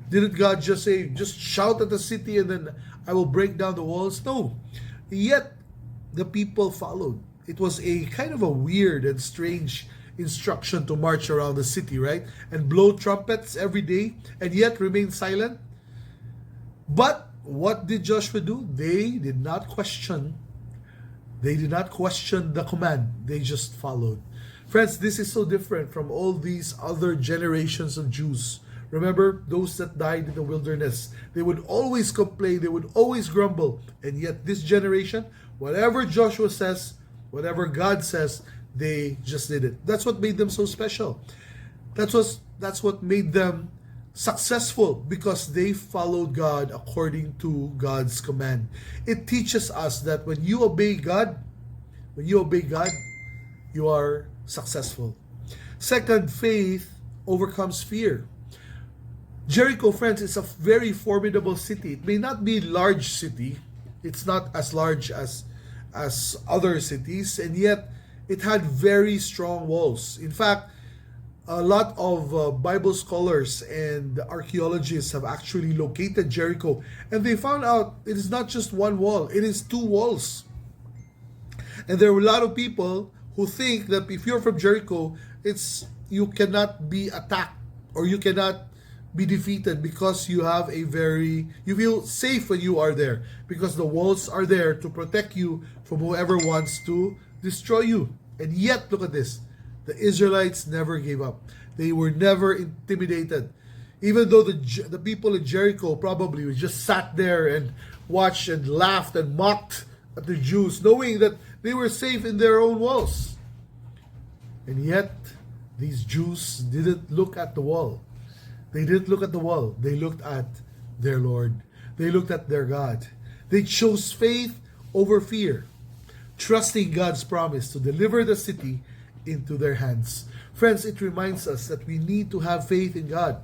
Didn't God just say, just shout at the city and then I will break down the walls? No. Yet, the people followed. It was a kind of a weird and strange instruction to march around the city, right? And blow trumpets every day and yet remain silent. But what did Joshua do? They did not question. They did not question the command. They just followed. Friends, this is so different from all these other generations of Jews. Remember, those that died in the wilderness, they would always complain, they would always grumble. And yet this generation, whatever Joshua says, whatever God says, they just did it. That's what made them so special. That's what made them successful, because they followed God according to God's command. It teaches us that when you obey God, you are successful. Second, faith overcomes fear. Jericho, friends, is a very formidable city. It may not be a large city. It's not as large as other cities, and yet it had very strong walls. In fact, a lot of Bible scholars and archaeologists have actually located Jericho, and they found out it is not just one wall, it is two walls. And there are a lot of people who think that if you're from Jericho, you cannot be attacked or you cannot be defeated because you feel safe when you are there, because the walls are there to protect you from whoever wants to destroy you. And yet, look at this. The Israelites never gave up. They were never intimidated. Even though the people in Jericho probably just sat there and watched and laughed and mocked at the Jews, knowing that they were safe in their own walls. And yet, these Jews didn't look at the wall. They didn't look at the wall. They looked at their Lord. They looked at their God. They chose faith over fear, trusting God's promise to deliver the city into their hands. Friends, it reminds us that we need to have faith in God.